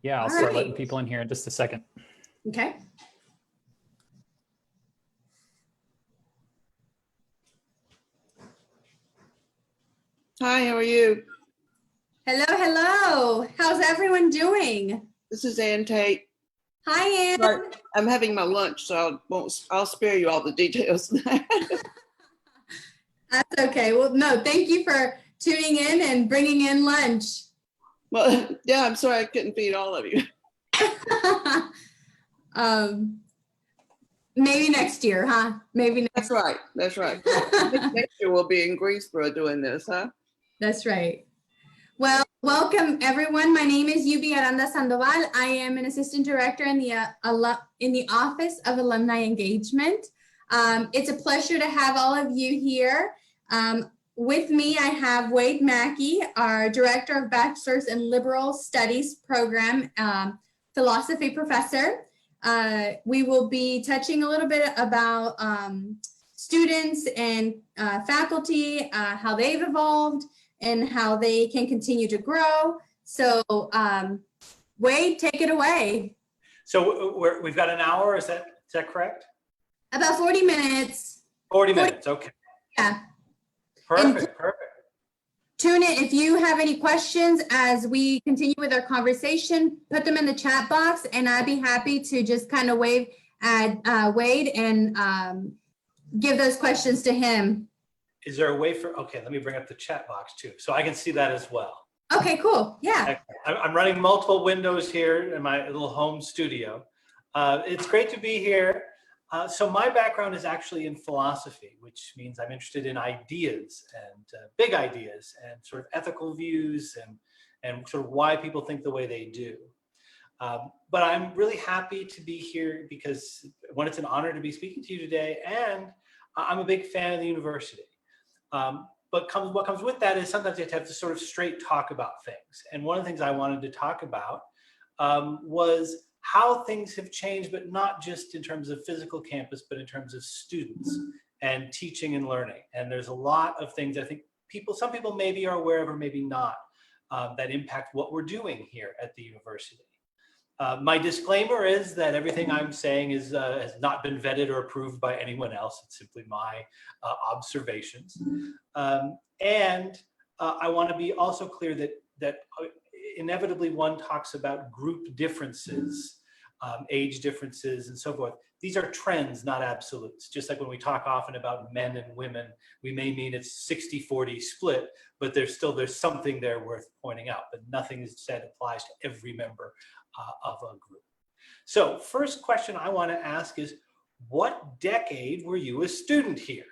Yeah, I'll All start right. letting people in here in just a second. Okay. Hi, how are you? Hello, hello. How's everyone doing? This is Ann Tate. Hi, Ann. Sorry, I'm having my lunch, so I'll spare you all the details. That's okay. Well, no, thank you for tuning in and bringing in lunch. Well, yeah, I'm sorry I couldn't feed all of you. Maybe next year, huh? Maybe next. That's right. That's right. Next year we'll be in Greensboro doing this, huh? That's right. Well, welcome everyone. My name is Yubi Aranda Sandoval. I am an assistant director in the Office of Alumni Engagement. It's a pleasure to have all of you here. With me, I have Wade Maki, our Director of Bachelor's in Liberal Studies Program, Philosophy Professor. We will be touching a little bit about students and faculty, how they've evolved, and how they can continue to grow. So Wade, take it away. So we've got an hour, is that correct? About 40 minutes. 40 minutes, okay. Yeah. Perfect. Tune in if you have any questions as we continue with our conversation, put them in the chat box and I'd be happy to just kind of wave at Wade and give those questions to him. Is there a way for, okay, let me bring up the chat box too, so I can see that as well. Okay, cool, yeah. I'm running multiple windows here in my little home studio. It's great to be here. So my background is actually in philosophy, which means I'm interested in ideas and big ideas and sort of ethical views and sort of why people think the way they do. But I'm really happy to be here because one, it's an honor to be speaking to you today, and I'm a big fan of the university. But what comes with that is sometimes you have to sort of straight talk about things. And one of the things I wanted to talk about was how things have changed, but not just in terms of physical campus, but in terms of students and teaching and learning. And there's a lot of things I think some people maybe are aware of or maybe not that impact what we're doing here at the university. My disclaimer is that everything I'm saying has not been vetted or approved by anyone else. It's simply my observations. And I want to be also clear that inevitably one talks about group differences, age differences and so forth. These are trends, not absolutes. Just like when we talk often about men and women, we may mean it's 60-40 split, but there's something there worth pointing out, but nothing is said applies to every member of a group. So first question I want to ask is, what decade were you a student here?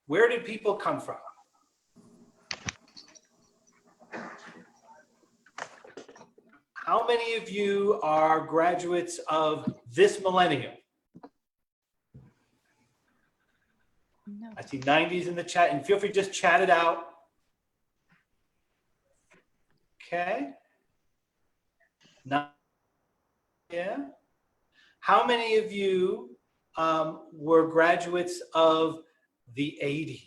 Where did people come from? How many of you are graduates of this millennium? No. I see 90s in the chat, and feel free to just chat it out. Okay. Now, yeah. How many of you were graduates of the 80s?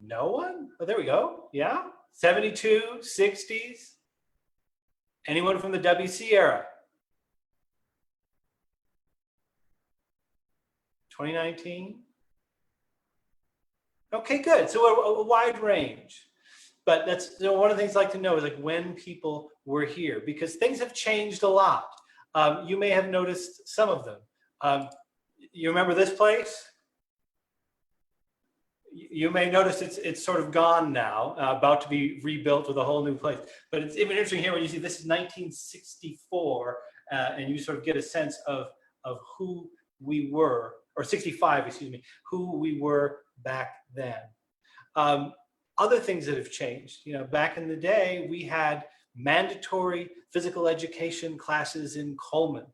No one? Oh, there we go. Yeah. 72, 60s. Anyone from the WC era? 2019? Okay, good. So a wide range. But that's one of the things I like to know is like when people were here, because things have changed a lot. You may have noticed some of them. You remember this place? You may notice it's sort of gone now, about to be rebuilt with a whole new place. But it's even interesting here when you see this is 1964, and you sort of get a sense of who we were, or 65, excuse me, who we were back then. Other things that have changed, you know, back in the day, we had mandatory physical education classes in Coleman.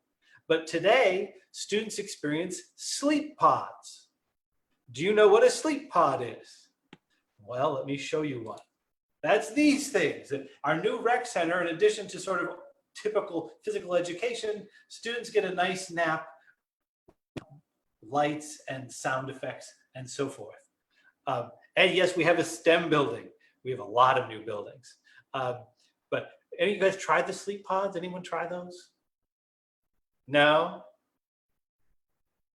But today, students experience sleep pods. Do you know what a sleep pod is? Well, let me show you one. That's these things. Our new rec center, in addition to sort of typical physical education, students get a nice nap, lights and sound effects and so forth. And yes, we have a STEM building. We have a lot of new buildings. But any of you guys tried the sleep pods? Anyone try those? No?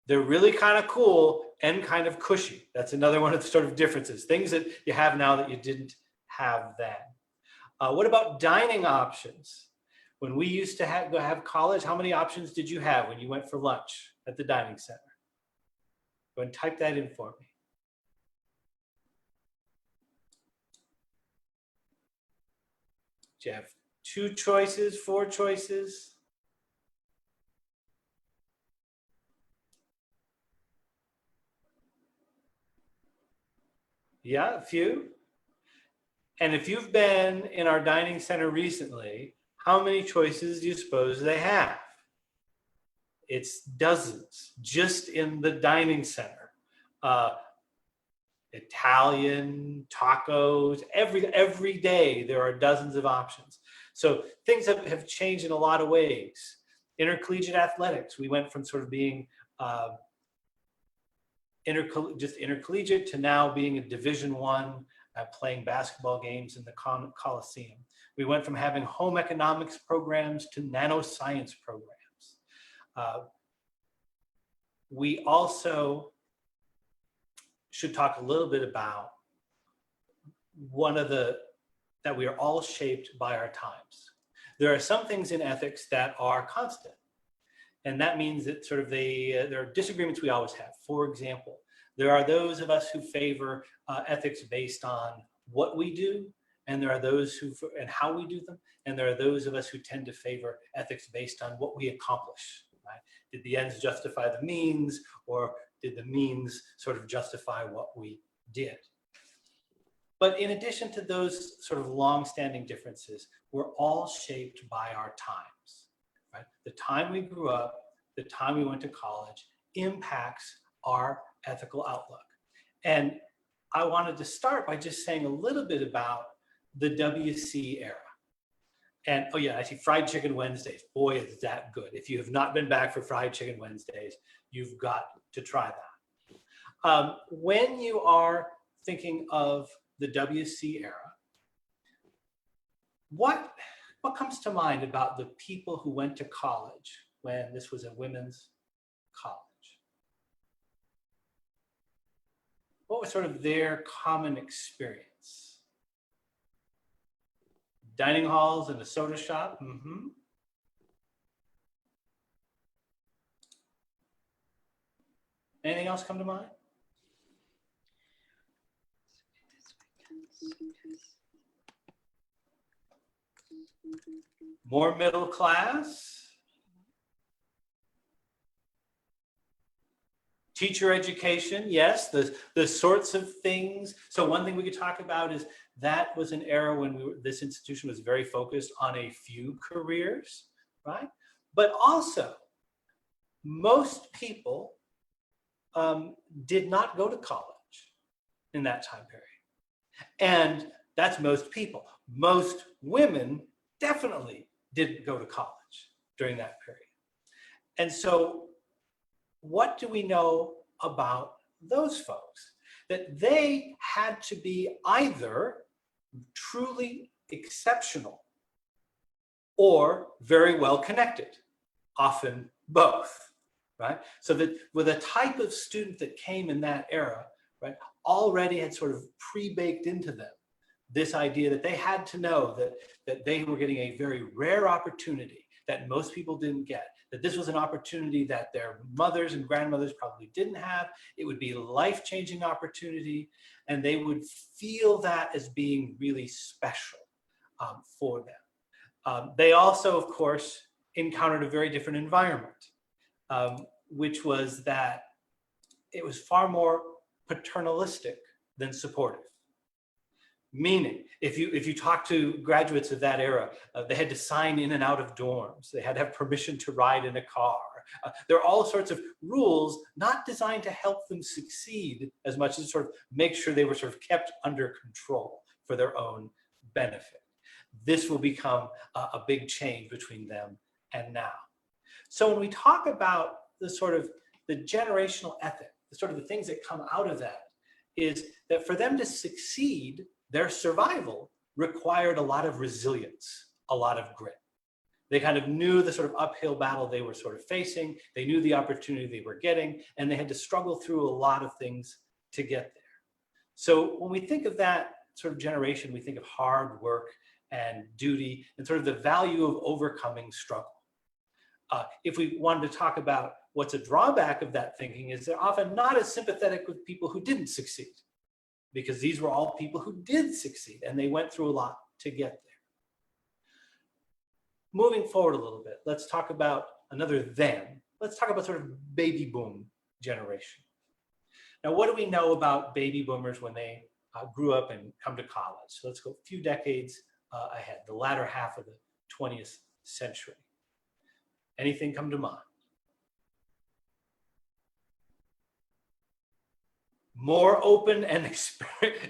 They're really kind of cool and kind of cushy. That's another one of the sort of differences. Things that you have now that you didn't have then. What about dining options? When we used to have college, how many options did you have when you went for lunch at the dining center? Go ahead and type that in for me. Do you have 2 choices, 4 choices? Yeah, a few. And if you've been in our dining center recently, how many choices do you suppose they have? It's dozens, just in the dining center. Italian, tacos, every day there are dozens of options. So things have changed in a lot of ways. Intercollegiate athletics, we went from sort of being just intercollegiate to now being a Division I, playing basketball games in the Coliseum. We went from having home economics programs to nanoscience programs. We also should talk a little bit about that we are all shaped by our times. There are some things in ethics that are constant. And that means that sort of there are disagreements we always have. For example, there are those of us who favor ethics based on what we do, and there are those and how we do them, and there are those of us who tend to favor ethics based on what we accomplish. Right? Did the ends justify the means, or did the means sort of justify what we did? But in addition to those sort of long-standing differences, we're all shaped by our times. Right? The time we grew up, the time we went to college impacts our ethical outlook. And I wanted to start by just saying a little bit about the WC era. And oh yeah, I see Fried Chicken Wednesdays. Boy, is that good. If you have not been back for Fried Chicken Wednesdays, you've got to try that. When you are thinking of the WC era, what comes to mind about the people who went to college when this was a women's college? What was sort of their common experience? Dining halls and a soda shop? Mm-hmm. Anything else come to mind? More middle class? Teacher education, yes, the sorts of things. So one thing we could talk about is that was an era when this institution was very focused on a few careers, right? But also, most people did not go to college in that time period. And that's most people. Most women definitely didn't go to college during that period. And so what do we know about those folks? That they had to be either truly exceptional or very well connected, often both, right? So that with a type of student that came in that era, right, already had sort of pre-baked into them this idea that they had to know that they were getting a very rare opportunity that most people didn't get, that this was an opportunity that their mothers and grandmothers probably didn't have. It would be a life-changing opportunity, and they would feel that as being really special for them. They also, of course, encountered a very different environment, which was that it was far more paternalistic than supportive. Meaning, if you talk to graduates of that era, they had to sign in and out of dorms. They had to have permission to ride in a car. There are all sorts of rules not designed to help them succeed as much as sort of make sure they were sort of kept under control for their own benefit. This will become a big change between them and now. So when we talk about the sort of the generational ethic, the sort of the things that come out of that, is that for them to succeed, their survival required a lot of resilience, a lot of grit. They kind of knew the sort of uphill battle they were sort of facing. They knew the opportunity they were getting, and they had to struggle through a lot of things to get there. So when we think of that sort of generation, we think of hard work and duty and sort of the value of overcoming struggle. If we wanted to talk about what's a drawback of that thinking, is they're often not as sympathetic with people who didn't succeed, because these were all people who did succeed and they went through a lot to get there. Moving forward a little bit, let's talk about another then. Let's talk about sort of baby boom generation. Now, what do we know about baby boomers when they grew up and come to college? So let's go a few decades ahead, the latter half of the 20th century. Anything come to mind? More open and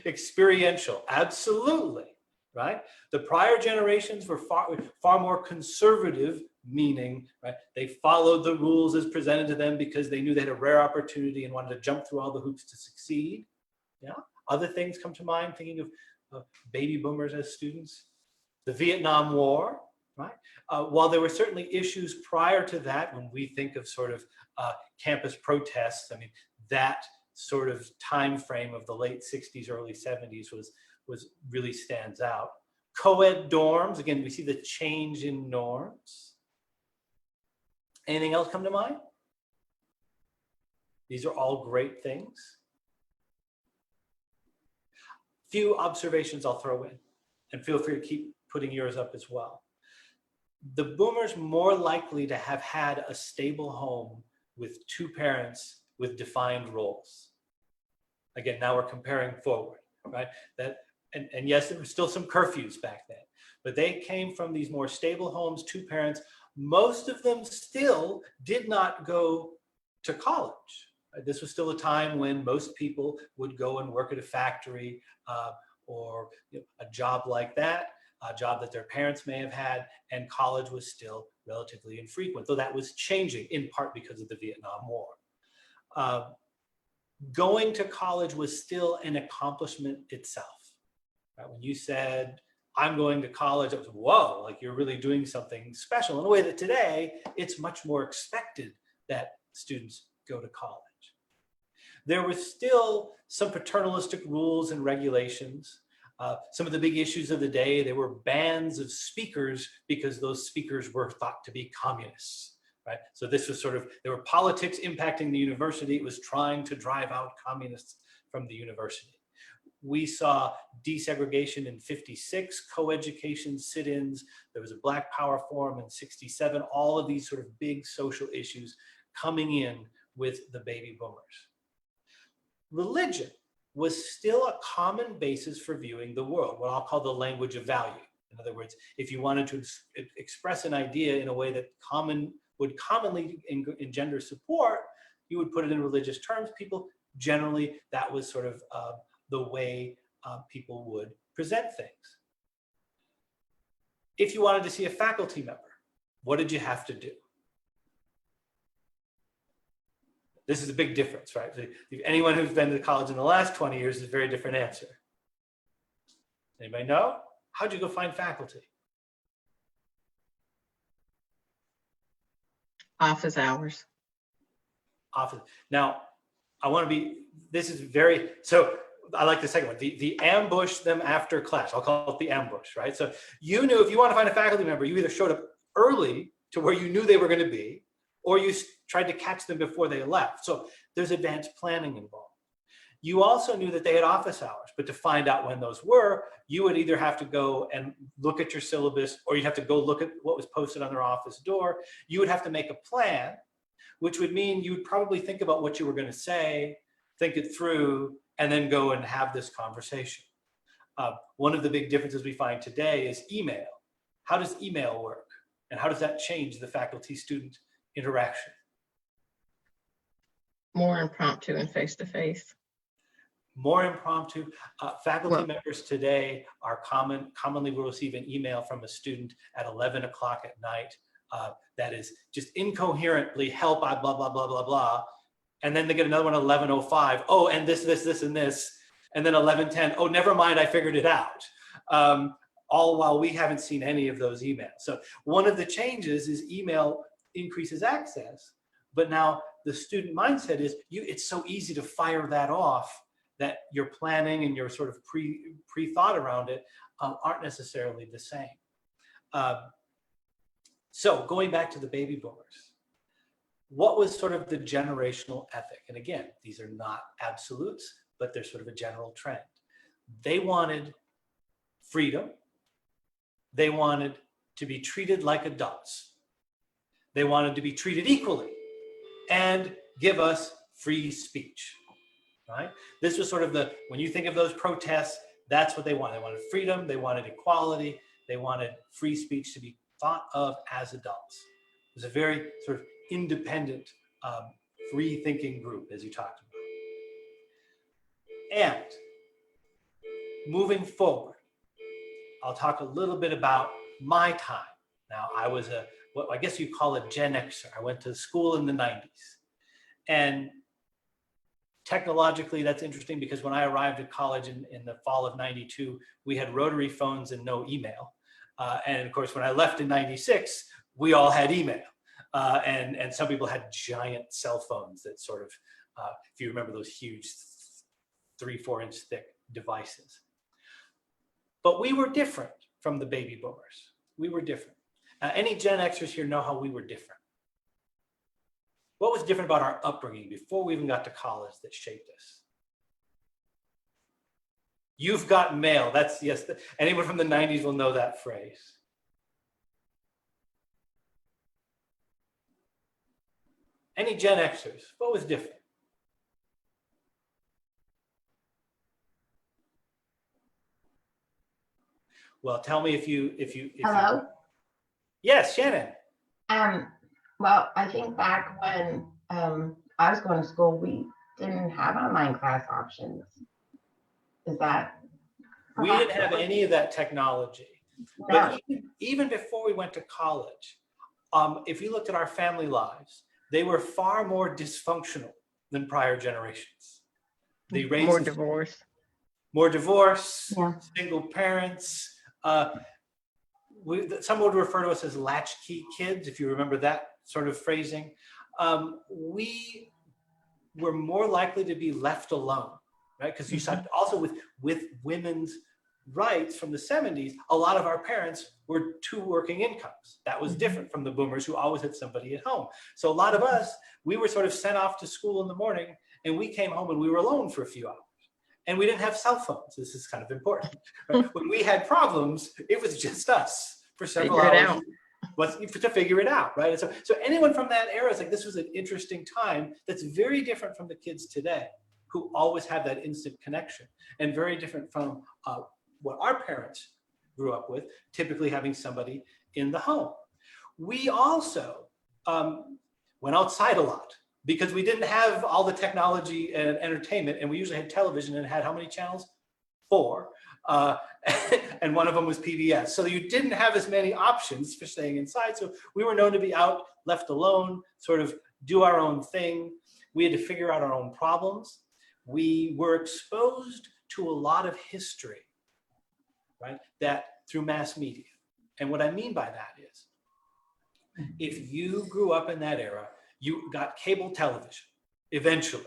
experiential, absolutely, right? The prior generations were far more conservative, meaning, right, they followed the rules as presented to them because they knew they had a rare opportunity and wanted to jump through all the hoops to succeed. Yeah. Other things come to mind, thinking of baby boomers as students. The Vietnam War, right? While there were certainly issues prior to that, when we think of sort of campus protests, I mean, that sort of time frame of the late 60s, early 70s was really stands out. Co-ed dorms, again, we see the change in norms. Anything else come to mind? These are all great things. Few observations I'll throw in, and feel free to keep putting yours up as well. The boomers more likely to have had a stable home with two parents with defined roles. Again, now we're comparing forward, right? And yes, there were still some curfews back then, but they came from these more stable homes, two parents. Most of them still did not go to college. This was still a time when most people would go and work at a factory or a job like that, a job that their parents may have had, and college was still relatively infrequent, though that was changing in part because of the Vietnam War. Going to college was still an accomplishment itself. Right? When you said, I'm going to college, it was, whoa, like you're really doing something special, in a way that today it's much more expected that students go to college. There were still some paternalistic rules and regulations. Some of the big issues of the day, there were bans of speakers because those speakers were thought to be communists, right? So this was sort of, there were politics impacting the university. It was trying to drive out communists from the university. We saw desegregation in '56, co-education sit-ins. There was a Black Power Forum in '67. All of these sort of big social issues coming in with the baby boomers. Religion was still a common basis for viewing the world, what I'll call the language of value. In other words, if you wanted to express an idea in a way that would commonly engender support, you would put it in religious terms. People generally, that was sort of the way people would present things. If you wanted to see a faculty member, what did you have to do? This is a big difference, right? Anyone who's been to college in the last 20 years is a very different answer. Anybody know? How'd you go find faculty? Office hours. Office. Now, I want to be, this is very, so I like the second one, the ambush them after class. I'll call it the ambush, right? So you knew if you want to find a faculty member, you either showed up early to where you knew they were going to be, or you tried to catch them before they left. So there's advanced planning involved. You also knew that they had office hours, but to find out when those were, you would either have to go and look at your syllabus, or you'd have to go look at what was posted on their office door. You would have to make a plan, which would mean you would probably think about what you were going to say, think it through, and then go and have this conversation. One of the big differences we find today is email. How does email work? And how does that change the faculty-student interaction? More impromptu and face-to-face. More impromptu. Faculty members today are commonly will receive an email from a student at 11 o'clock at night that is just incoherently help, blah, blah, blah, blah, blah. And then they get another one at 11:05. Oh, and this, and this. And then 11:10. Oh, never mind, I figured it out. All while we haven't seen any of those emails. So one of the changes is email increases access, but now the student mindset is it's so easy to fire that off that your planning and your sort of pre-thought around it aren't necessarily the same. So going back to the baby boomers, what was sort of the generational ethic? And again, these are not absolutes, but they're sort of a general trend. They wanted freedom. They wanted to be treated like adults. They wanted to be treated equally and give us free speech, right? This was sort of when you think of those protests, that's what they wanted. They wanted freedom, they wanted equality, they wanted free speech to be thought of as adults. It was a very sort of independent, free thinking group, as you talked about. And moving forward, I'll talk a little bit about my time. Now, I was what I guess you call a Gen Xer. I went to school in the 90s. And technologically, that's interesting because when I arrived at college in the fall of 92, we had rotary phones and no email. And of course, when I left in 96, we all had email. And some people had giant cell phones that sort of, if you remember those huge 3-4 inch thick devices. But we were different from the baby boomers. We were different. Any Gen Xers here know how we were different? What was different about our upbringing before we even got to college that shaped us? You've got mail. That's, yes, anyone from the 90s will know that phrase. Any Gen Xers, what was different? Well, tell me if you. Hello? Yes, Shannon. Well, I think back when I was going to school, we didn't have online class options. Is that? We didn't have any of that technology. No. But even before we went to college, if you looked at our family lives, they were far more dysfunctional than prior generations. The rates More of divorce. more divorce, Yeah. single parents. Some would refer to us as latchkey kids, if you remember that sort of phrasing. We were more likely to be left alone, right? Because you saw also with women's rights from the 70s, a lot of our parents were two working incomes. That was different from the boomers who always had somebody at home. So a lot of us, we were sort of sent off to school in the morning and we came home and we were alone for a few hours. And we didn't have cell phones. This is kind of important. Right? When we had problems, it was just us for several Figure it hours to figure it out, right? And so anyone from that era is like, this was an interesting time that's very different from the kids today who always have that instant connection, and very different from what our parents grew up with, typically having somebody in the home. We also went outside a lot, because we didn't have all the technology and entertainment, and we usually had television and had how many channels? 4. And one of them was PBS. So you didn't have as many options for staying inside. So we were known to be out, left alone, sort of do our own thing. We had to figure out our own problems. We were exposed to a lot of history, right? That through mass media. And what I mean by that is, if you grew up in that era, you got cable television eventually.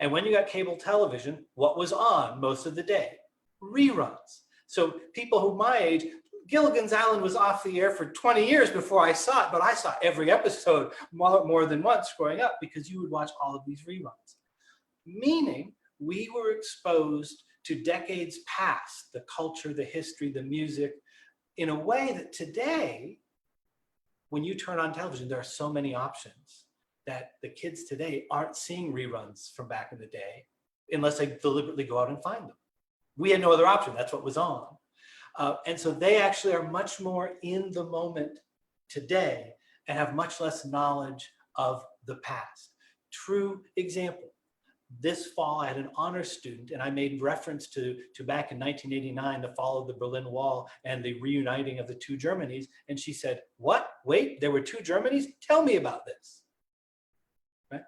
And when you got cable television, what was on most of the day? Reruns. So people who my age, Gilligan's Island was off the air for 20 years before I saw it, but I saw every episode more than once growing up because you would watch all of these reruns. Meaning we were exposed to decades past, the culture, the history, the music, in a way that today, when you turn on television, there are so many options that the kids today aren't seeing reruns from back in the day unless they deliberately go out and find them. We had no other option. That's what was on. And so they actually are much more in the moment today and have much less knowledge of the past. True example. This fall, I had an honors student, and I made reference to back in 1989, the fall of the Berlin Wall and the reuniting of the two Germanys. And she said, "What? Wait, there were two Germanys? Tell me about this." Right?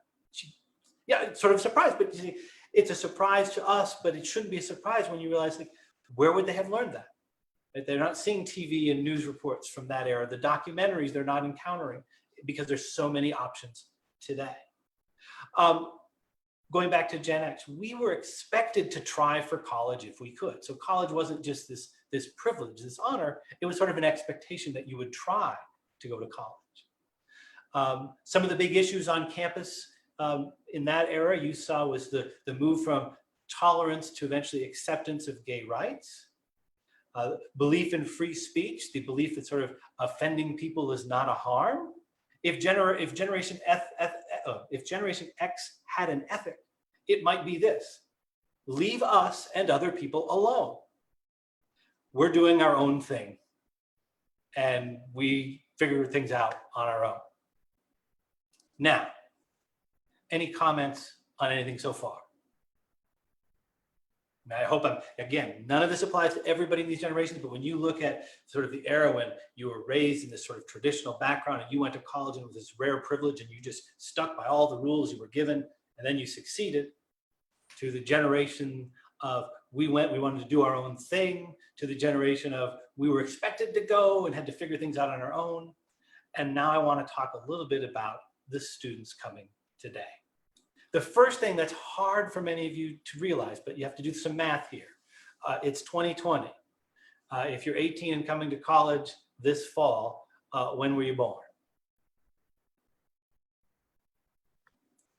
Yeah, it's sort of a surprise, but you see, it's a surprise to us, but it shouldn't be a surprise when you realize, like, where would they have learned that? Right? They're not seeing TV and news reports from that era. The documentaries they're not encountering because there's so many options today. Going back to Gen X, we were expected to try for college if we could. So college wasn't just this privilege, this honor. It was sort of an expectation that you would try to go to college. Some of the big issues on campus in that era you saw was the move from tolerance to eventually acceptance of gay rights, belief in free speech, the belief that sort of offending people is not a harm. If Generation X had an ethic, it might be this: leave us and other people alone. We're doing our own thing, and we figure things out on our own. Now, any comments on anything so far? Now, I hope again, none of this applies to everybody in these generations, but when you look at sort of the era when you were raised in this sort of traditional background and you went to college and it was this rare privilege and you just stuck by all the rules you were given and then you succeeded, to the generation of we wanted to do our own thing, to the generation of we were expected to go and had to figure things out on our own. And now I want to talk a little bit about the students coming today. The first thing that's hard for many of you to realize, but you have to do some math here. It's 2020. If you're 18 and coming to college this fall, when were you born?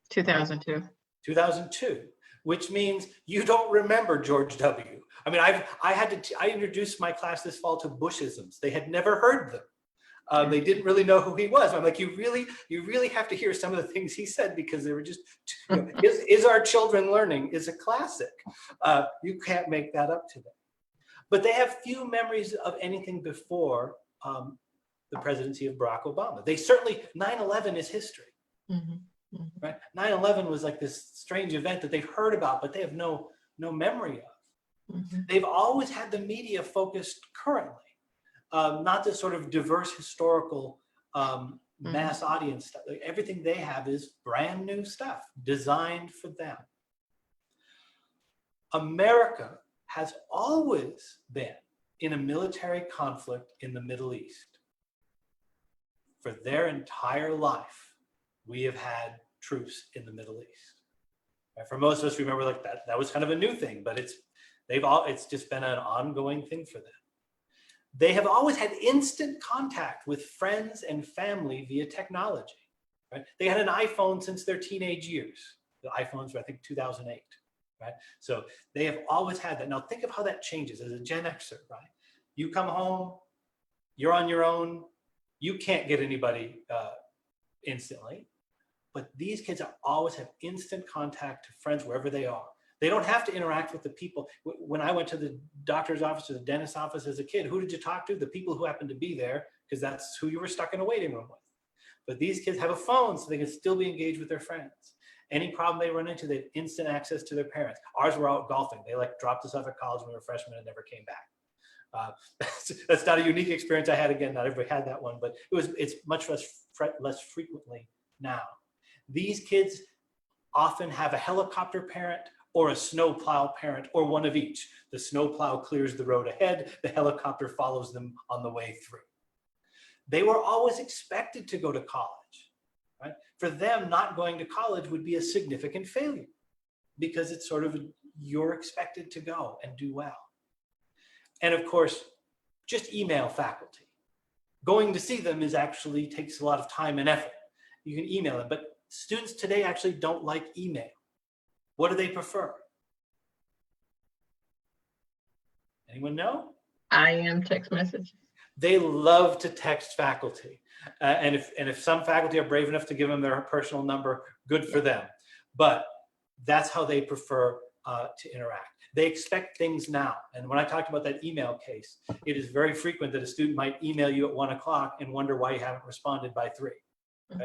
2002. 2002, which means you don't remember George W. I mean, I introduced my class this fall to Bushisms. They had never heard them. They didn't really know who he was. I'm like, you really have to hear some of the things he said because they were just, is Our Children Learning is a classic. You can't make that up to them. But they have few memories of anything before the presidency of Barack Obama. They certainly, 9/11 is history. Mm-hmm. Mm-hmm. Right? 9/11 was like this strange event that they've heard about, but they have no memory of. Mm-hmm. They've always had the media focused currently. Not this sort of diverse historical mass audience stuff. Like, everything they have is brand new stuff designed for them. America has always been in a military conflict in the Middle East. For their entire life, we have had troops in the Middle East. Right? For most of us, remember like that was kind of a new thing, but it's just been an ongoing thing for them. They have always had instant contact with friends and family via technology. Right? They had an iPhone since their teenage years. The iPhones were, I think, 2008. Right? So they have always had that. Now think of how that changes as a Gen Xer, right? You come home, you're on your own, you can't get anybody instantly, but these kids always have instant contact to friends wherever they are. They don't have to interact with the people. When I went to the doctor's office or the dentist's office as a kid, who did you talk to? The people who happened to be there, because that's who you were stuck in a waiting room with. But these kids have a phone, so they can still be engaged with their friends. Any problem they run into, they have instant access to their parents. Ours were out golfing. They dropped us off at college when we were freshmen and never came back. That's not a unique experience I had. Again, not everybody had that one, but it's much less frequently now. These kids often have a helicopter parent or a snowplow parent, or one of each. The snowplow clears the road ahead, the helicopter follows them on the way through. They were always expected to go to college. Right? For them, not going to college would be a significant failure because it's sort of you're expected to go and do well. And of course, just email faculty. Going to see them actually takes a lot of time and effort. You can email them, but students today actually don't like email. What do they prefer? Anyone know? IM text message. They love to text faculty. And if some faculty are brave enough to give them their personal number, good for them. But that's how they prefer to interact. They expect things now. And when I talked about that email case, it is very frequent that a student might email you at 1 o'clock and wonder why you haven't responded by 3.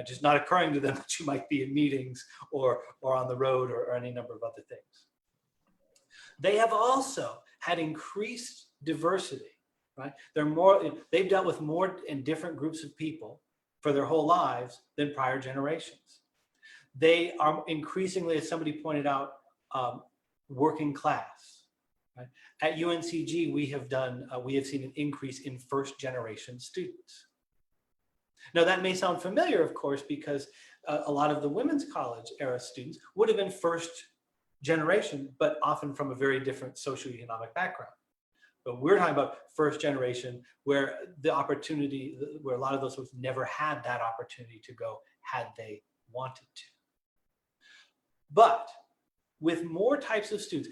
Just not occurring to them that you might be in meetings or on the road or any number of other things. They have also had increased diversity. Right? They've dealt with more and different groups of people for their whole lives than prior generations. They are increasingly, as somebody pointed out, working class. Right? At UNCG, we have seen an increase in first generation students. Now that may sound familiar, of course, because a lot of the women's college era students would have been first generation, but often from a very different socioeconomic background. But we're talking about first generation, where the opportunity, where a lot of those folks never had that opportunity to go had they wanted to. But with more types of students,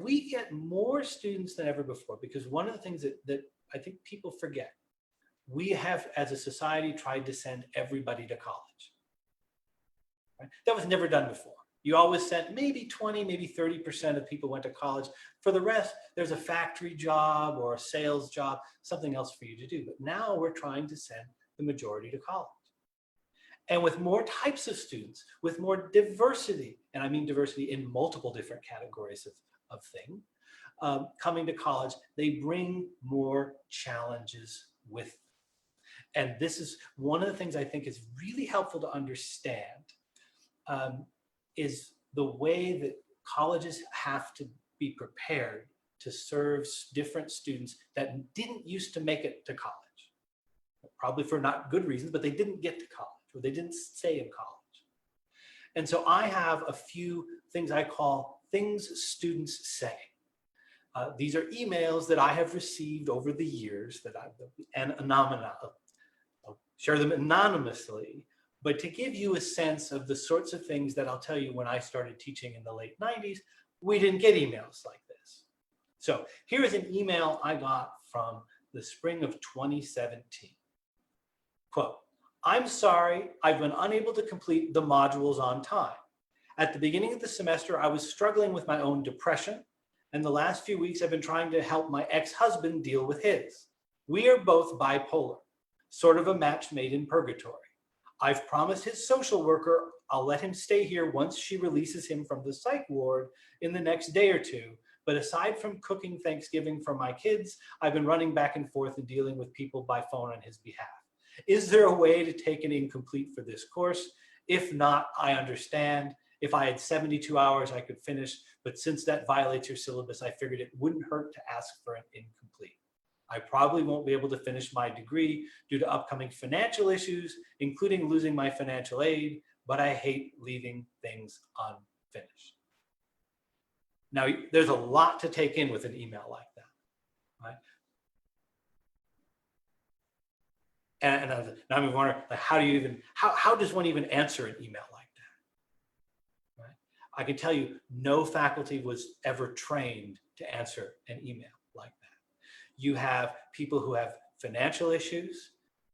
we get more students than ever before, because one of the things that I think people forget, we have as a society tried to send everybody to college. Right? That was never done before. You always sent maybe 20, maybe 30% of people went to college. For the rest, there's a factory job or a sales job, something else for you to do. But now we're trying to send the majority to college. And with more types of students, with more diversity, and I mean diversity in multiple different categories of things, coming to college, they bring more challenges with them. And this is one of the things I think is really helpful to understand, is the way that colleges have to be prepared to serve different students that didn't used to make it to college. Probably for not good reasons, but they didn't get to college, or they didn't stay in college. And so I have a few things I call things students say. These are emails that I have received over the years I'll share them anonymously, but to give you a sense of the sorts of things that I'll tell you. When I started teaching in the late 90s, we didn't get emails like this. So here is an email I got from the spring of 2017. Quote, "I'm sorry, I've been unable to complete the modules on time. At the beginning of the semester, I was struggling with my own depression, and the last few weeks I've been trying to help my ex-husband deal with his. We are both bipolar, sort of a match made in purgatory. I've promised his social worker I'll let him stay here once she releases him from the psych ward in the next day or two. But aside from cooking Thanksgiving for my kids, I've been running back and forth and dealing with people by phone on his behalf. Is there a way to take an incomplete for this course? If not, I understand. If I had 72 hours, I could finish. But since that violates your syllabus, I figured it wouldn't hurt to ask for an incomplete. I probably won't be able to finish my degree due to upcoming financial issues, including losing my financial aid, but I hate leaving things unfinished." Now, there's a lot to take in with an email like that, right? And now I'm wondering, like, how does one even answer an email like that, right? I can tell you, no faculty was ever trained to answer an email like that. You have people who have financial issues,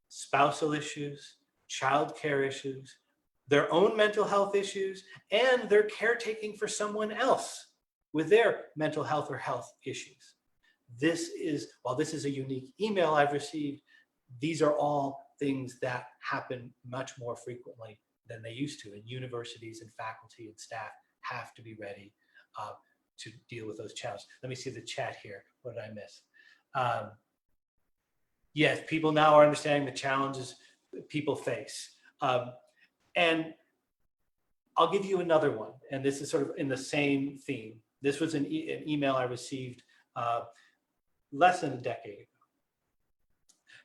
spousal issues, childcare issues, their own mental health issues, and they're caretaking for someone else with their mental health or health issues. While this is a unique email I've received, these are all things that happen much more frequently than they used to, and universities and faculty and staff have to be ready to deal with those challenges. Let me see the chat here. What did I miss? Yes, people now are understanding the challenges that people face. And I'll give you another one, and this is sort of in the same theme. This was an email I received less than a decade ago.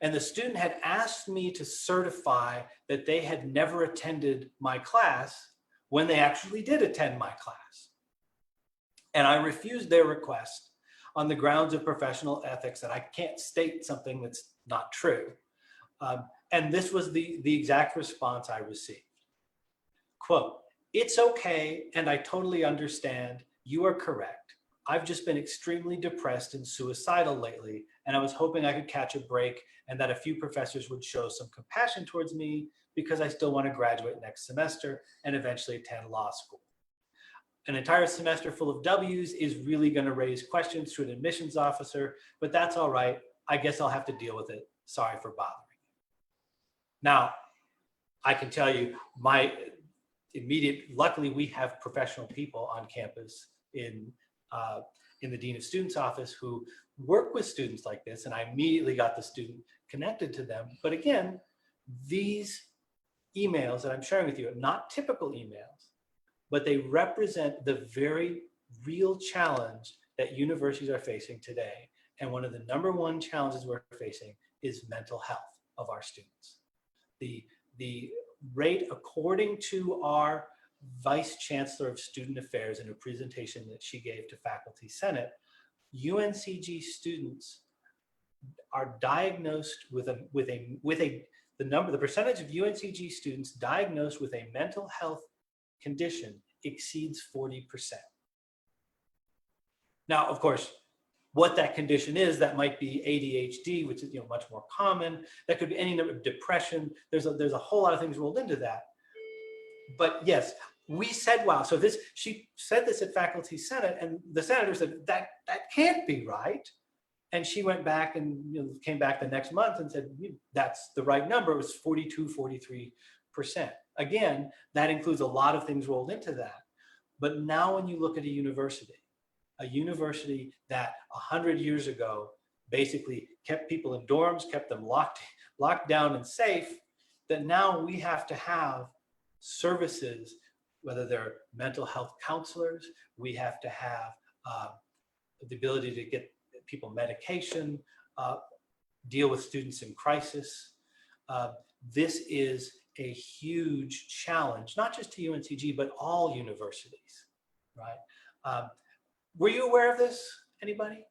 And the student had asked me to certify that they had never attended my class when they actually did attend my class. And I refused their request on the grounds of professional ethics, that I can't state something that's not true. And this was the exact response I received. Quote, "It's okay, and I totally understand. You are correct. I've just been extremely depressed and suicidal lately, and I was hoping I could catch a break and that a few professors would show some compassion towards me because I still want to graduate next semester and eventually attend law school. An entire semester full of W's is really going to raise questions to an admissions officer, but that's all right. I guess I'll have to deal with it. Sorry for bothering you." Now, I can tell you luckily we have professional people on campus in the Dean of Students office who work with students like this, and I immediately got the student connected to them. But again, these emails that I'm sharing with you are not typical emails, but they represent the very real challenge that universities are facing today. And one of the #1 challenges we're facing is mental health of our students. The rate, according to our Vice Chancellor of Student Affairs in a presentation that she gave to Faculty Senate, UNCG students are diagnosed the percentage of UNCG students diagnosed with a mental health condition exceeds 40%. Now, of course, what that condition is, that might be ADHD, which is much more common. That could be any number of depression. There's a whole lot of things rolled into that. But yes, we said, wow. So she said this at Faculty Senate, and the senator said that can't be right. And she went back and came back the next month and said that's the right number. It was 42, 43%. Again, that includes a lot of things rolled into that. But now when you look at a university that 100 years ago basically kept people in dorms, kept them locked down and safe, that now we have to have services, whether they're mental health counselors, we have to have the ability to get people medication, deal with students in crisis. This is a huge challenge, not just to UNCG, but all universities, right? Were you aware of this, anybody?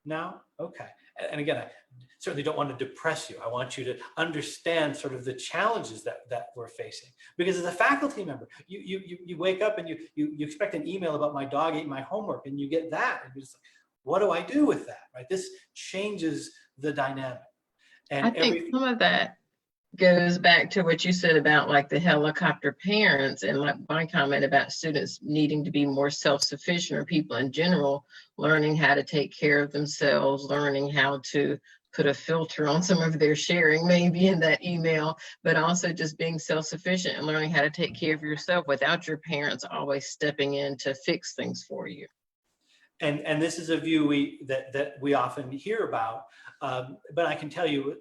No? Okay. And again, I certainly don't want to depress you. I want you to understand sort of the challenges that we're facing. Because as a faculty member, you wake up and you expect an email about my dog ate my homework, and you get that. And you're just like, what do I do with that, right? This changes the dynamic. And I think some of that goes back to what you said about like the helicopter parents, and like my comment about students needing to be more self-sufficient, or people in general learning how to take care of themselves, learning how to put a filter on some of their sharing maybe in that email, but also just being self-sufficient and learning how to take care of yourself without your parents always stepping in to fix things for you. And this is a view that we often hear about, but I can tell you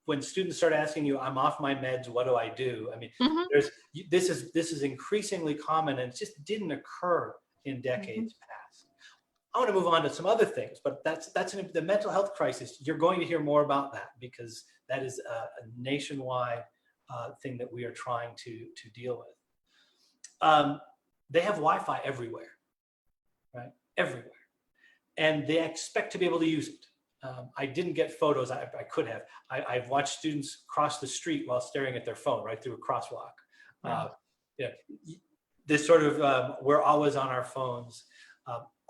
when students start asking you, I'm off my meds, what do I do? I mean, this is increasingly common, and it just didn't occur in decades past. I want to move on to some other things, but that's the mental health crisis. You're going to hear more about that, because that is a nationwide thing that we are trying to deal with. They have Wi-Fi everywhere, right? Everywhere. And they expect to be able to use it. I didn't get photos. I could have. I've watched students cross the street while staring at their phone right through a crosswalk. This sort of, we're always on our phones.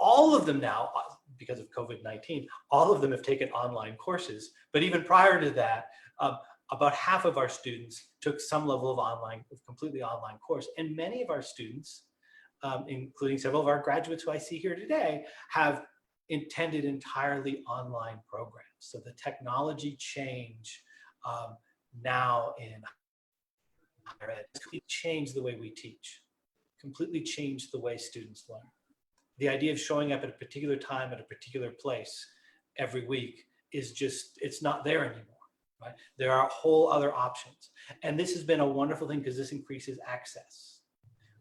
All of them now, because of COVID-19, all of them have taken online courses. But even prior to that, about half of our students took some level of completely online course. And many of our students, including several of our graduates who I see here today, have intended entirely online programs. So the technology change now in higher ed completely changed the way we teach, completely changed the way students learn. The idea of showing up at a particular time at a particular place every week is just, it's not there anymore, right? There are whole other options. And this has been a wonderful thing because this increases access.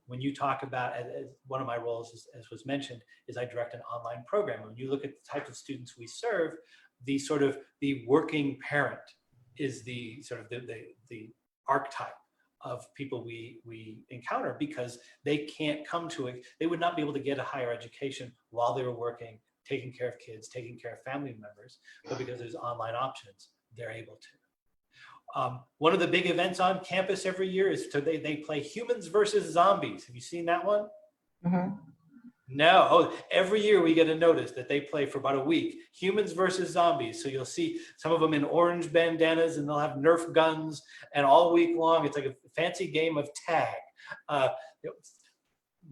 When you talk about, as one of my roles, as was mentioned, is I direct an online program. When you look at the type of students we serve, the working parent is the sort of the archetype of people we encounter, because they can't come to it. They would not be able to get a higher education while they were working, taking care of kids, taking care of family members, but because there's online options, they're able to. One of the big events on campus every year is they play Humans versus Zombies. Have you seen that one? Mm-hmm. No. Oh, every year we get a notice that they play for about a week, Humans versus Zombies. So you'll see some of them in orange bandanas, and they'll have Nerf guns, and all week long it's like a fancy game of tag.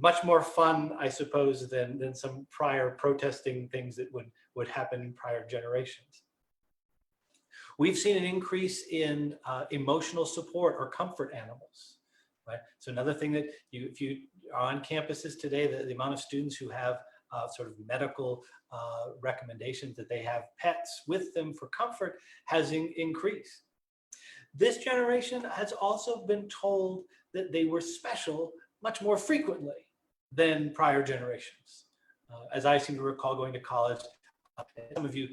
Much more fun, I suppose, than some prior protesting things that would happen in prior generations. We've seen an increase in emotional support or comfort animals, right? So another thing that if you are on campuses today, the amount of students who have sort of medical recommendations that they have pets with them for comfort has increased. This generation has also been told that they were special much more frequently than prior generations. As I seem to recall going to college, some of you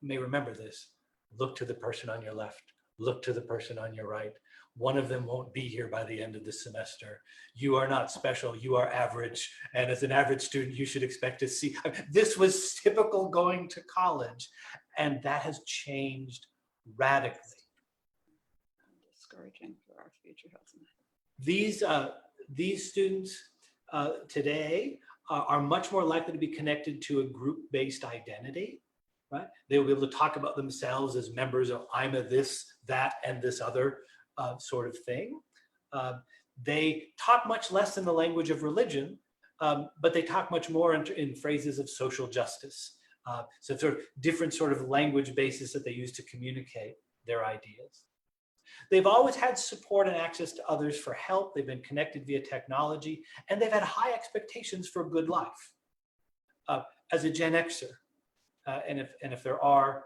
may remember this. Look to the person on your left, look to the person on your right. One of them won't be here by the end of the semester. You are not special, you are average. And as an average student, you should expect to see. This was typical going to college, and that has changed radically. Discouraging for our future, hasn't it? These students today are much more likely to be connected to a group-based identity, right? They will be able to talk about themselves as members of I'm a this, that, and this other sort of thing. They talk much less in the language of religion, but they talk much more in phrases of social justice. So sort of different sort of language basis that they use to communicate their ideas. They've always had support and access to others for help. They've been connected via technology, and they've had high expectations for a good life. As a Gen Xer, and if there are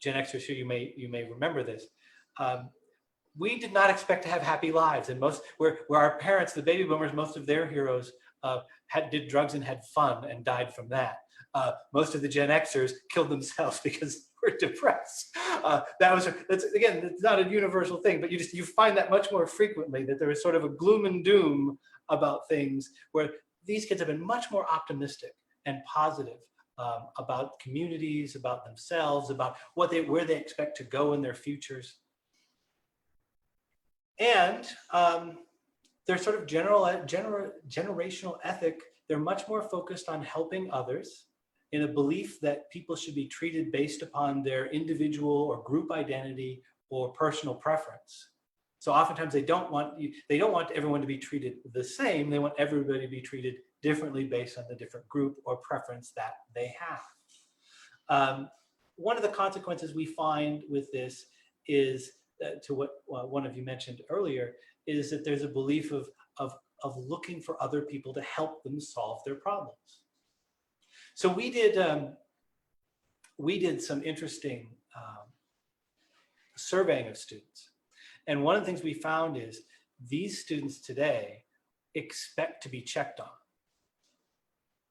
Gen Xers here, you may remember this. We did not expect to have happy lives, and where our parents, the baby boomers, most of their heroes did drugs and had fun and died from that. Most of the Gen Xers killed themselves because we're depressed. That's again, it's not a universal thing, but you find that much more frequently, that there is sort of a gloom and doom about things, where these kids have been much more optimistic and positive about communities, about themselves, about where they expect to go in their futures. And their sort of generational ethic, they're much more focused on helping others, in a belief that people should be treated based upon their individual or group identity or personal preference. So oftentimes they don't want everyone to be treated the same. They want everybody to be treated differently based on the different group or preference that they have. One of the consequences we find with this is, to what one of you mentioned earlier, is that there's a belief of looking for other people to help them solve their problems. So we did some interesting surveying of students. And one of the things we found is these students today expect to be checked on,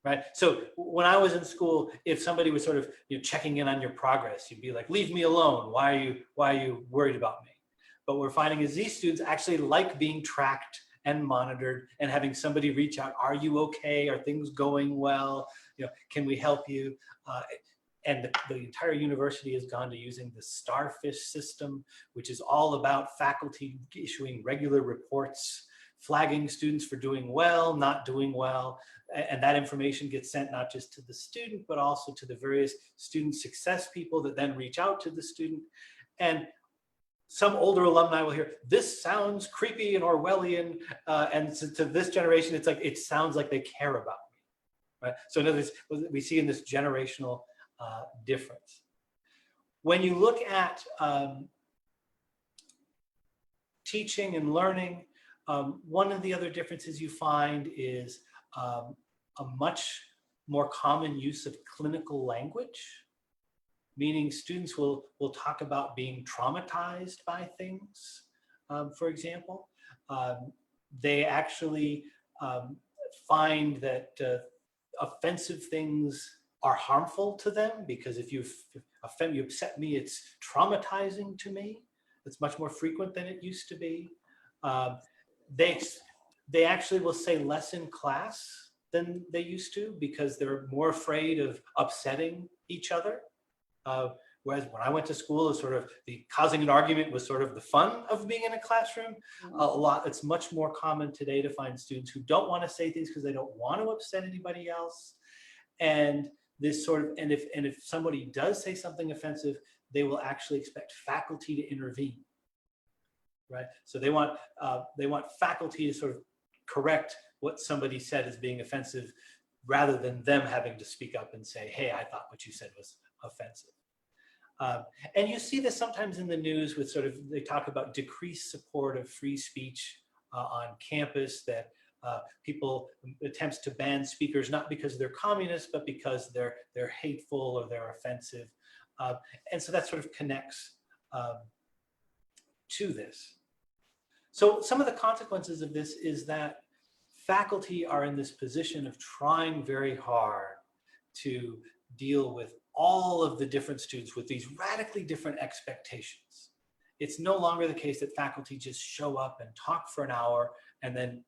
right? So when I was in school, if somebody was sort of checking in on your progress, you'd be like, leave me alone. Why are you worried about me? But what we're finding is these students actually like being tracked and monitored and having somebody reach out. Are you okay? Are things going well? Can we help you? And the entire university has gone to using the starfish system, which is all about faculty issuing regular reports, flagging students for doing well, not doing well. And that information gets sent not just to the student, but also to the various student success people that then reach out to the student. And some older alumni will hear, this sounds creepy and Orwellian, and to this generation, it's like, it sounds like they care about me, right? So in other words, we see in this generational difference. When you look at teaching and learning, one of the other differences you find is a much more common use of clinical language, meaning students will talk about being traumatized by things, for example. They actually find that offensive things are harmful to them, because if you upset me, it's traumatizing to me. It's much more frequent than it used to be. They actually will say less in class than they used to, because they're more afraid of upsetting each other. Whereas when I went to school, the causing an argument was sort of the fun of being in a classroom. It's much more common today to find students who don't want to say things because they don't want to upset anybody else. And this and if somebody does say something offensive, they will actually expect faculty to intervene, right? So they want faculty to sort of correct what somebody said as being offensive, rather than them having to speak up and say, hey, I thought what you said was offensive. And you see this sometimes in the news with they talk about decreased support of free speech on campus, that people attempts to ban speakers, not because they're communists, but because they're hateful or they're offensive. And so that sort of connects to this. So some of the consequences of this is that faculty are in this position of trying very hard to deal with all of the different students with these radically different expectations. It's no longer the case that faculty just show up and talk for an hour and then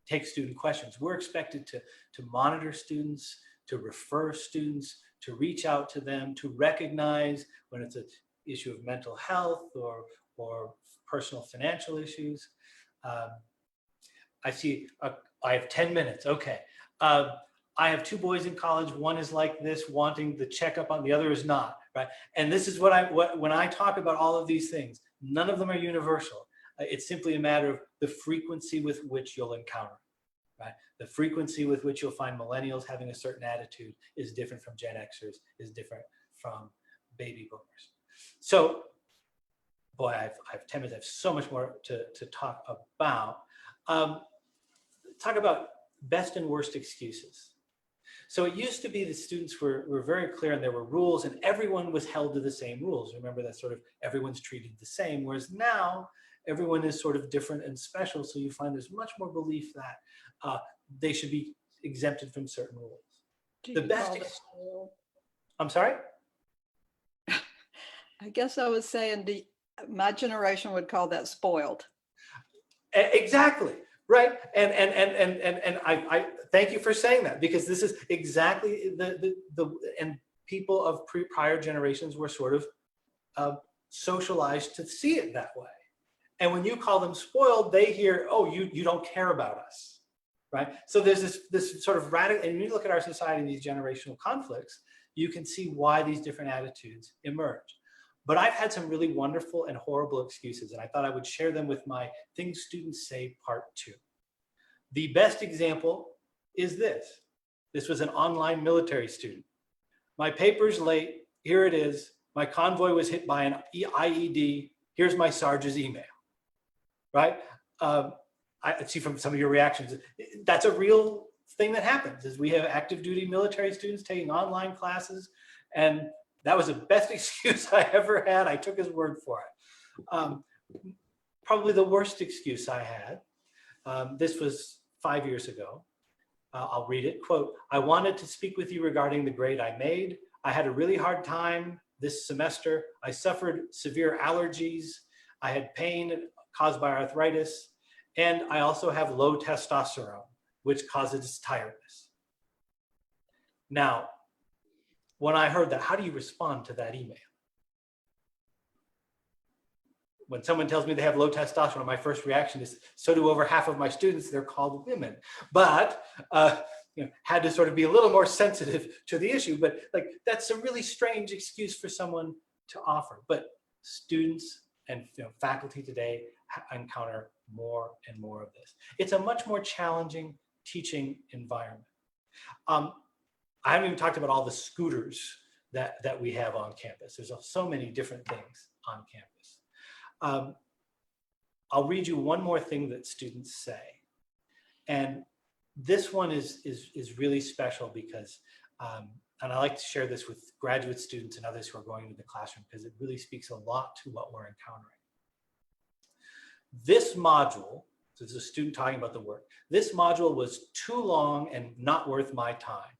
take student questions. We're expected to monitor students, to refer students, to reach out to them, to recognize when it's an issue of mental health or personal financial issues. I see, I have 10 minutes, okay. I have 2 boys in college. One is like this, wanting the checkup on, the other is not, right? And this is when I talk about all of these things, none of them are universal. It's simply a matter of the frequency with which you'll encounter, right? The frequency with which you'll find millennials having a certain attitude is different from Gen Xers, is different from baby boomers. So, boy, I have 10 minutes. I have so much more to talk about. Talk about best and worst excuses. So it used to be the students were very clear and there were rules and everyone was held to the same rules. Remember that sort of everyone's treated the same, whereas now everyone is sort of different and special. So you find there's much more belief that they should be exempted from certain rules. The best, I'm sorry? I guess I was saying my generation would call that spoiled. Exactly. Right, and I thank you for saying that, because this is exactly and people of prior generations were sort of socialized to see it that way. And when you call them spoiled, they hear, oh, you don't care about us, right? So there's this sort of radical, and when you look at our society, these generational conflicts, you can see why these different attitudes emerge. But I've had some really wonderful and horrible excuses, and I thought I would share them with my Things Students Say Part 2. The best example is this. This was an online military student. My paper's late, here it is. My convoy was hit by an IED, here's my Sarge's email, right? I see from some of your reactions, that's a real thing that happens, is we have active duty military students taking online classes, and that was the best excuse I ever had. I took his word for it. Probably the worst excuse I had, this was 5 years ago. I'll read it. Quote, I wanted to speak with you regarding the grade I made. I had a really hard time this semester. I suffered severe allergies. I had pain caused by arthritis. And I also have low testosterone, which causes tiredness. Now, when I heard that, how do you respond to that email? When someone tells me they have low testosterone, my first reaction is, so do over half of my students, they're called women. But had to sort of be a little more sensitive to the issue. But like, that's a really strange excuse for someone to offer. But students and faculty today encounter more and more of this. It's a much more challenging teaching environment. I haven't even talked about all the scooters that we have on campus. There's so many different things on campus. I'll read you one more thing that students say. And this one is really special because, and I like to share this with graduate students and others who are going into the classroom because it really speaks a lot to what we're encountering. This module, so this is a student talking about the work, this module was too long and not worth my time.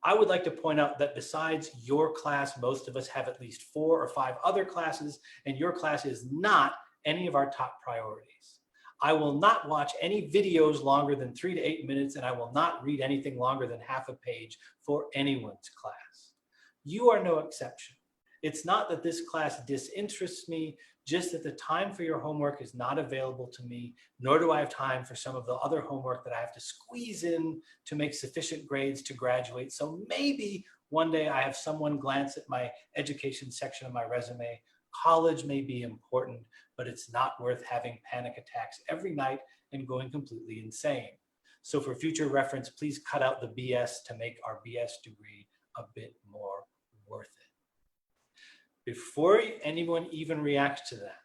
I would like to point out that besides your class, most of us have at least 4 or 5 other classes, and your class is not any of our top priorities. I will not watch any videos longer than 3 to 8 minutes, and I will not read anything longer than half a page for anyone's class. You are no exception. It's not that this class disinterests me, just that the time for your homework is not available to me, nor do I have time for some of the other homework that I have to squeeze in to make sufficient grades to graduate. So maybe one day I have someone glance at my education section of my resume. College may be important, but it's not worth having panic attacks every night and going completely insane. So for future reference, please cut out the BS to make our BS degree a bit more worth it. Before anyone even reacts to that,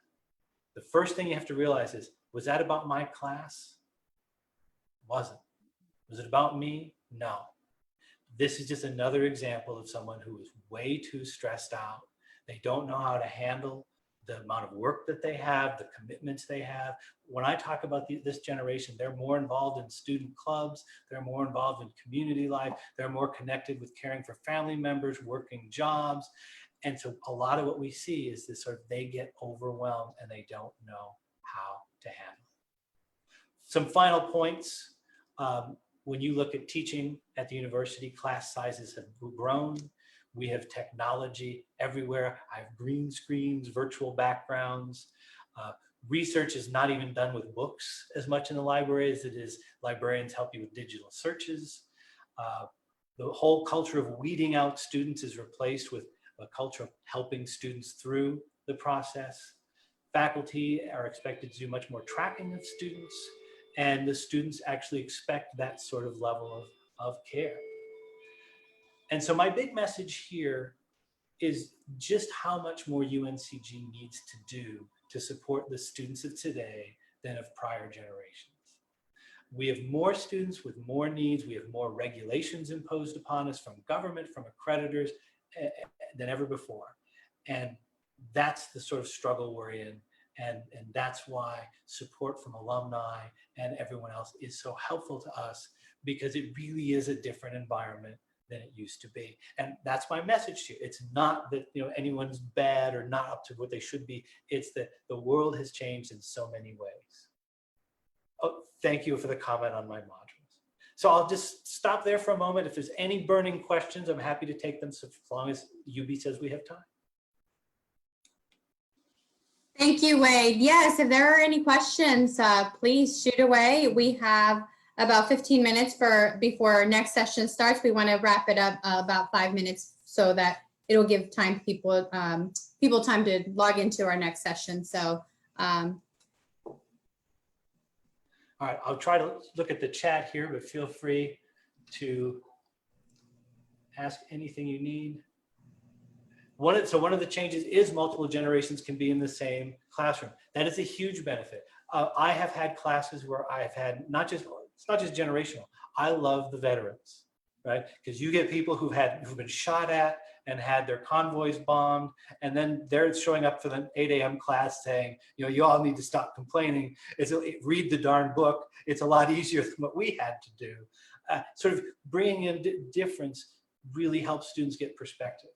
the first thing you have to realize is, was that about my class? It wasn't. Was it about me? No. This is just another example of someone who is way too stressed out. They don't know how to handle the amount of work that they have, the commitments they have. When I talk about this generation, they're more involved in student clubs, they're more involved in community life, they're more connected with caring for family members, working jobs. And so a lot of what we see is this sort of, they get overwhelmed and they don't know how to handle it. Some final points. When you look at teaching at the university, class sizes have grown. We have technology everywhere. I have green screens, virtual backgrounds. Research is not even done with books as much in the library as it is librarians help you with digital searches. The whole culture of weeding out students is replaced with a culture of helping students through the process. Faculty are expected to do much more tracking of students, and the students actually expect that sort of level of care. And so my big message here is just how much more UNCG needs to do to support the students of today than of prior generations. We have more students with more needs. We have more regulations imposed upon us from government, from accreditors than ever before. And that's the sort of struggle we're in. And that's why support from alumni and everyone else is so helpful to us, because it really is a different environment than it used to be. And that's my message to you. It's not that anyone's bad or not up to what they should be. It's that the world has changed in so many ways. Oh, thank you for the comment on my modules. So I'll just stop there for a moment. If there's any burning questions, I'm happy to take them, so as long as UB says we have time. Thank you, Wade. Yes, if there are any questions, please shoot away. We have about 15 minutes before our next session starts. We want to wrap it up about 5 minutes so that it'll give time people time to log into our next session. So all right, I'll try to look at the chat here, but feel free to ask anything you need. One of the changes is multiple generations can be in the same classroom. That is a huge benefit. I have had classes where I've had it's not just generational. I love the veterans, right? Because you get people who've been shot at and had their convoys bombed, and then they're showing up for the 8 a.m. class saying, you all need to stop complaining. Read the darn book. It's a lot easier than what we had to do. Sort of bringing in difference really helps students get perspective.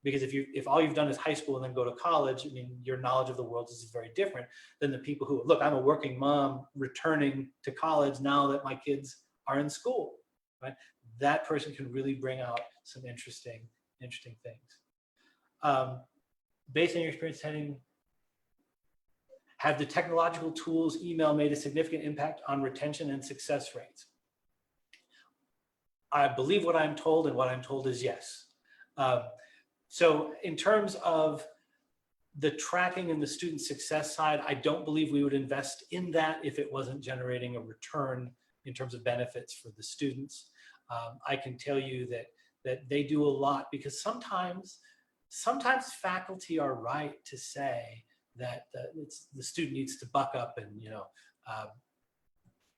Because if all you've done is high school and then go to college, I mean, your knowledge of the world is very different than the people who, look, I'm a working mom returning to college now that my kids are in school, right? That person can really bring out some interesting things. Based on your experience attending, have the technological tools, email made a significant impact on retention and success rates? I believe what I'm told, and what I'm told is yes. So in terms of the tracking and the student success side, I don't believe we would invest in that if it wasn't generating a return in terms of benefits for the students. I can tell you that they do a lot, because sometimes faculty are right to say that the student needs to buck up and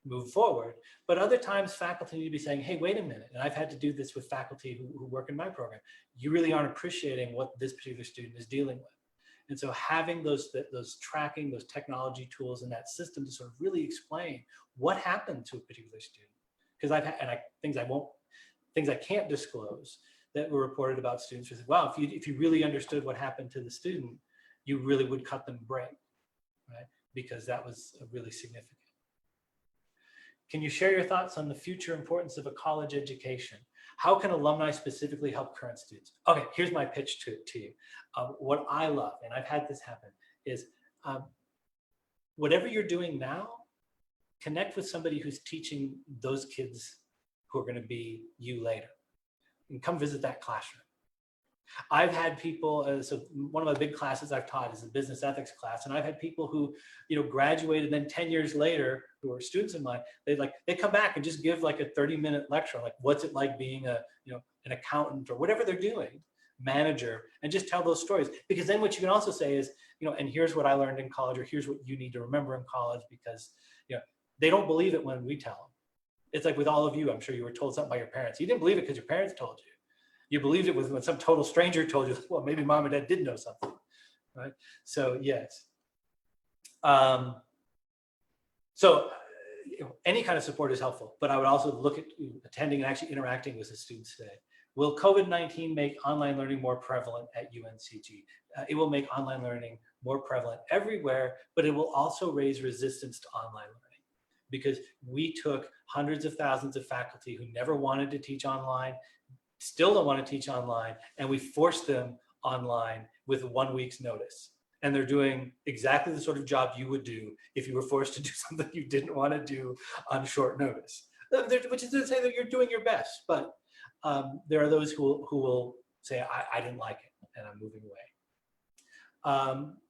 move forward. But other times faculty need to be saying, hey, wait a minute. And I've had to do this with faculty who work in my program. You really aren't appreciating what this particular student is dealing with. And so having those tracking, those technology tools in that system to sort of really explain what happened to a particular student. Because I've had, things I can't disclose that were reported about students who said, wow, if you really understood what happened to the student, you really would cut them a break, right? Because that was really significant. Can you share your thoughts on the future importance of a college education? How can alumni specifically help current students? Okay, here's my pitch to you. What I love, and I've had this happen, is whatever you're doing now, connect with somebody who's teaching those kids who are going to be you later, and come visit that classroom. I've had people, so one of my big classes I've taught is a business ethics class, and I've had people who, graduated, then 10 years later, who are students of mine, they come back and just give like a 30-minute lecture, like what's it like being an accountant or whatever they're doing, manager, and just tell those stories. Because then what you can also say is, and here's what I learned in college, or here's what you need to remember in college, because they don't believe it when we tell them. It's like with all of you, I'm sure you were told something by your parents. You didn't believe it because your parents told you. You believed it when some total stranger told you, well, maybe mom and dad did know something, right? So yes. So any kind of support is helpful, but I would also look at attending and actually interacting with the students today. Will COVID-19 make online learning more prevalent at UNCG? It will make online learning more prevalent everywhere, but it will also raise resistance to online learning, because we took hundreds of thousands of faculty who never wanted to teach online, still don't want to teach online, and we forced them online with 1 week's notice. And they're doing exactly the sort of job you would do if you were forced to do something you didn't want to do on short notice, which is to say that you're doing your best. But there are those who will say, I didn't like it and I'm moving away.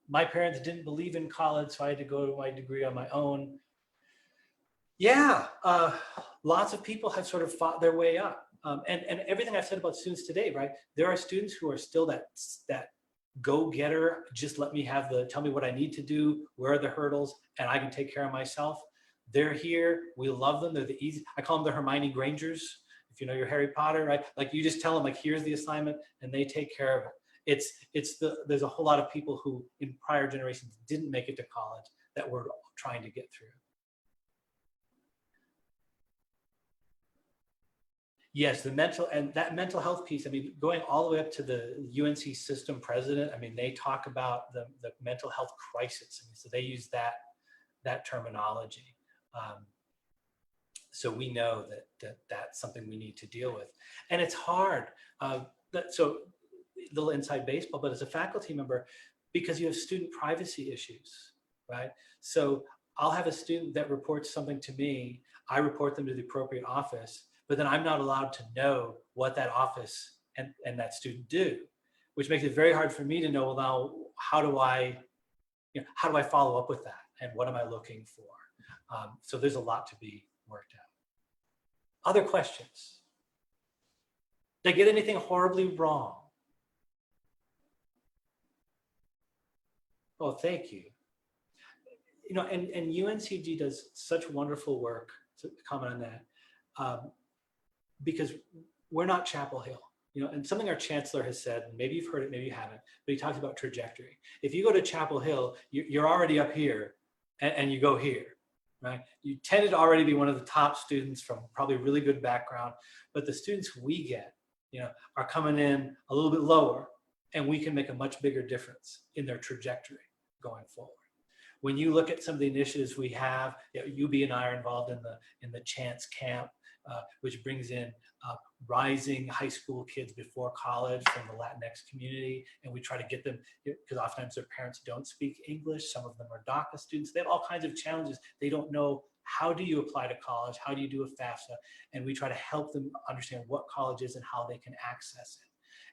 My parents didn't believe in college, so I had to go to my degree on my own. Yeah, lots of people have sort of fought their way up. And everything I've said about students today, right? There are students who are still that go-getter, just let me tell me what I need to do, where are the hurdles, and I can take care of myself. They're here, we love them, they're the easy, I call them the Hermione Grangers. If you know your Harry Potter, right? Like you just tell them like, here's the assignment and they take care of it. There's a whole lot of people who in prior generations didn't make it to college that we're trying to get through. Yes, that mental health piece, I mean, going all the way up to the UNC system president, I mean, they talk about the mental health crisis. I mean, so they use that terminology. So we know that that's something we need to deal with. And it's hard. So a little inside baseball, but as a faculty member, because you have student privacy issues, right? So I'll have a student that reports something to me, I report them to the appropriate office, but then I'm not allowed to know what that office and that student do, which makes it very hard for me to know, well, now, how do I follow up with that? And what am I looking for? So there's a lot to be worked out. Other questions? Did I get anything horribly wrong? Oh, thank you. You know, and UNCG does such wonderful work, to comment on that, because we're not Chapel Hill, you know, and something our chancellor has said, and maybe you've heard it, maybe you haven't, but he talks about trajectory. If you go to Chapel Hill, you're already up here and you go here, right? You tended to already be one of the top students from probably a really good background, but the students we get, you know, are coming in a little bit lower, and we can make a much bigger difference in their trajectory going forward. When you look at some of the initiatives we have, you know, UB and I are involved in the Chance Camp, which brings in rising high school kids before college from the Latinx community. And we try to get them, because oftentimes their parents don't speak English. Some of them are DACA students. They have all kinds of challenges. They don't know, how do you apply to college? How do you do a FAFSA? And we try to help them understand what college is and how they can access it.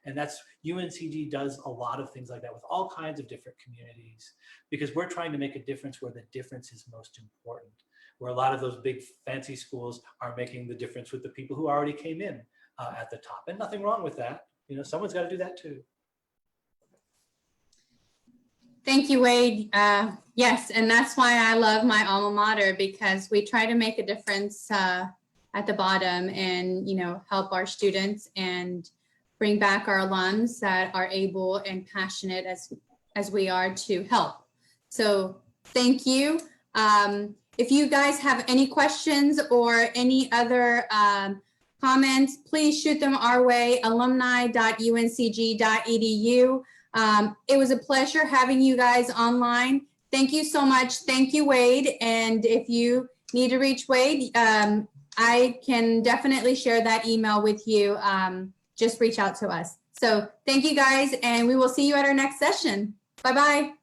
And that's, UNCG does a lot of things like that with all kinds of different communities, because we're trying to make a difference where the difference is most important, where a lot of those big fancy schools are making the difference with the people who already came in at the top. And nothing wrong with that. You know, someone's got to do that too. Thank you, Wade. Yes, and that's why I love my alma mater, because we try to make a difference at the bottom and, you know, help our students and bring back our alums that are able and passionate as we are to help. So thank you. If you guys have any questions or any other comments, please shoot them our way, alumni.uncg.edu. It was a pleasure having you guys online. Thank you so much. Thank you, Wade. And if you need to reach Wade, I can definitely share that email with you. Just reach out to us. So thank you guys, and we will see you at our next session. Bye-bye.